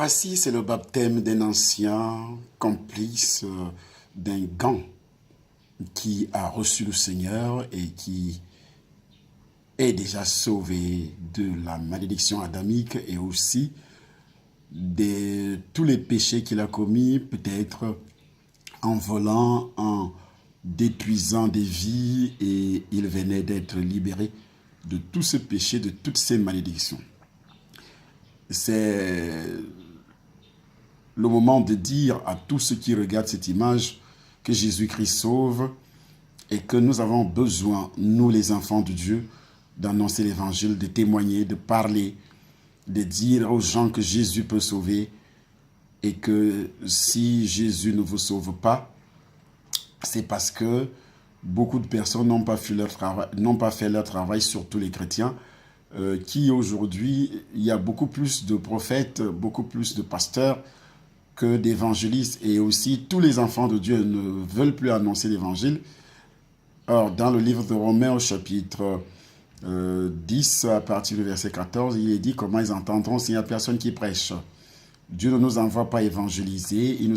Voici, c'est le baptême d'un ancien complice d'un gang qui a reçu le Seigneur et qui est déjà sauvé de la malédiction adamique et aussi de tous les péchés qu'il a commis, peut-être en volant, en détruisant des vies, et il venait d'être libéré de tous ces péchés, de toutes ces malédictions. C'est le moment de dire à tous ceux qui regardent cette image que Jésus-Christ sauve et que nous avons besoin, nous les enfants de Dieu, d'annoncer l'évangile, de témoigner, de parler, de dire aux gens que Jésus peut sauver et que si Jésus ne vous sauve pas, c'est parce que beaucoup de personnes n'ont pas fait leur travail, surtout les chrétiens, qui aujourd'hui, il y a beaucoup plus de prophètes, beaucoup plus de pasteurs que d'évangélistes, et aussi tous les enfants de Dieu ne veulent plus annoncer l'évangile. Or, dans le livre de Romains au chapitre 10, à partir du verset 14, il est dit comment ils entendront s'il n'y a personne qui prêche. Dieu ne nous envoie pas évangéliser, il ne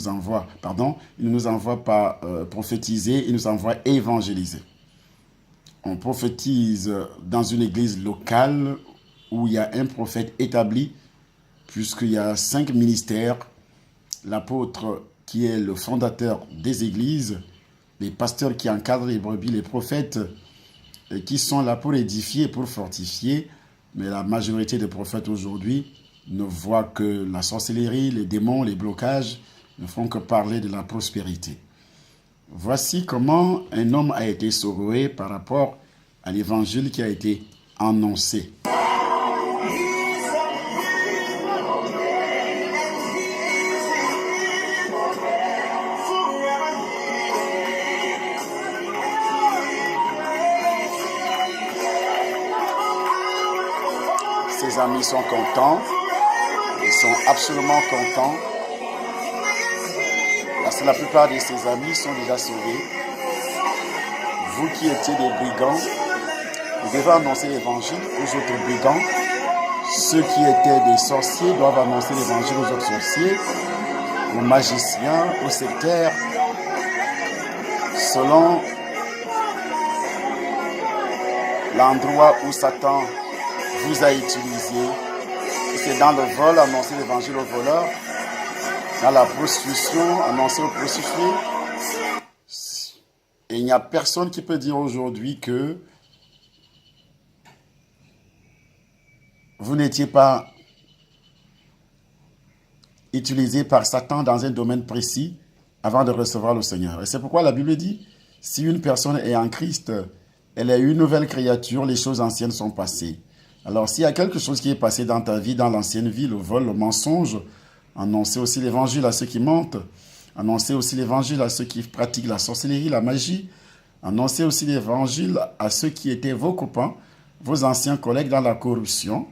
nous envoie pas prophétiser, il nous envoie évangéliser. On prophétise dans une église locale où il y a un prophète établi, puisqu'il y a 5 ministères, l'apôtre qui est le fondateur des églises, les pasteurs qui encadrent les brebis, les prophètes qui sont là pour édifier, pour fortifier, mais la majorité des prophètes aujourd'hui ne voient que la sorcellerie, les démons, les blocages, ne font que parler de la prospérité. Voici comment un homme a été sauvé par rapport à l'évangile qui a été annoncé. Ses amis sont contents, ils sont absolument contents. Parce que la plupart de ses amis sont déjà sauvés. Vous qui étiez des brigands, vous devez annoncer l'évangile aux autres brigands. Ceux qui étaient des sorciers doivent annoncer l'évangile aux autres sorciers, aux magiciens, aux sectaires, selon l'endroit où Satan vous a utilisé. C'est dans le vol, annoncer l'évangile aux voleurs. Dans la prostitution, annoncer aux prostituées. Et il n'y a personne qui peut dire aujourd'hui que vous n'étiez pas utilisé par Satan dans un domaine précis avant de recevoir le Seigneur. Et c'est pourquoi la Bible dit, si une personne est en Christ, elle est une nouvelle créature, les choses anciennes sont passées. Alors s'il y a quelque chose qui est passé dans ta vie, dans l'ancienne vie, le vol, le mensonge, annoncez aussi l'évangile à ceux qui mentent. Annoncez aussi l'évangile à ceux qui pratiquent la sorcellerie, la magie. Annoncez aussi l'évangile à ceux qui étaient vos copains, vos anciens collègues dans la corruption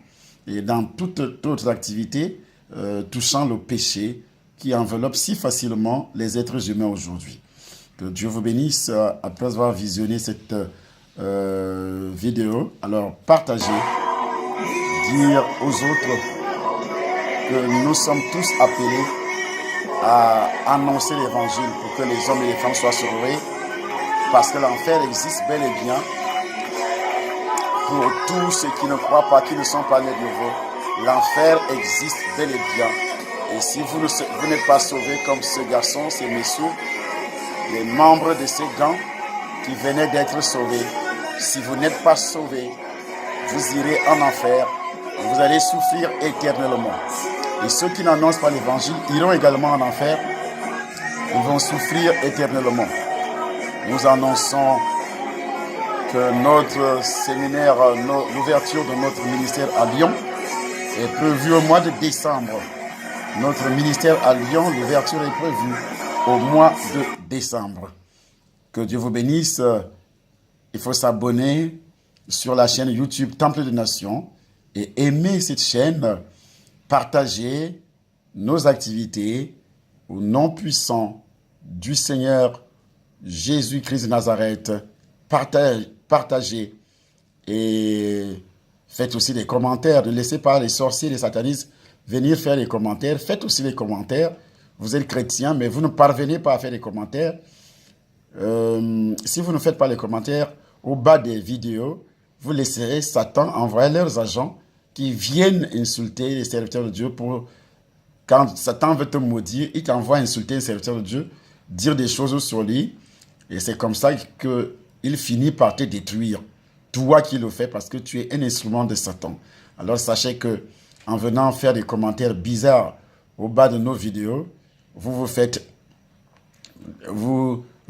et dans toute autre activité touchant le péché qui enveloppe si facilement les êtres humains aujourd'hui. Que Dieu vous bénisse après avoir visionné cette vidéo. Alors partagez, dire aux autres que nous sommes tous appelés à annoncer l'évangile pour que les hommes et les femmes soient sauvés, parce que l'enfer existe bel et bien pour tous ceux qui ne croient pas, qui ne sont pas nés de nouveau. L'enfer existe bel et bien. Et si vous n'êtes pas sauvés comme ce garçon, ces messieurs, les membres de ces gangs qui venaient d'être sauvés, si vous n'êtes pas sauvés, vous irez en enfer et vous allez souffrir éternellement. Et ceux qui n'annoncent pas l'évangile iront également en enfer. Ils vont souffrir éternellement. Nous annonçons que notre séminaire, l'ouverture de notre ministère à Lyon est prévue au mois de décembre. Notre ministère à Lyon, l'ouverture est prévue au mois de décembre. Que Dieu vous bénisse. Il faut s'abonner sur la chaîne YouTube Temple des Nations et aimer cette chaîne. Partager nos activités au nom puissant du Seigneur Jésus-Christ de Nazareth. Partagez et faites aussi des commentaires. Ne laissez pas les sorciers, les satanistes venir faire les commentaires. Faites aussi les commentaires. Vous êtes chrétien, mais vous ne parvenez pas à faire les commentaires. Si vous ne faites pas les commentaires, au bas des vidéos, vous laisserez Satan envoyer leurs agents qui viennent insulter les serviteurs de Dieu pour... Quand Satan veut te maudire, il t'envoie insulter un serviteur de Dieu, dire des choses sur lui, et c'est comme ça qu'il finit par te détruire. Toi qui le fais parce que tu es un instrument de Satan. Alors sachez que en venant faire des commentaires bizarres au bas de nos vidéos, vous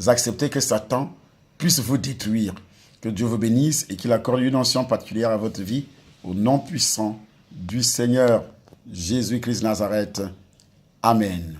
acceptez que Satan puisse vous détruire. Que Dieu vous bénisse et qu'il accorde une onction particulière à votre vie au nom puissant du Seigneur Jésus-Christ Nazareth. Amen.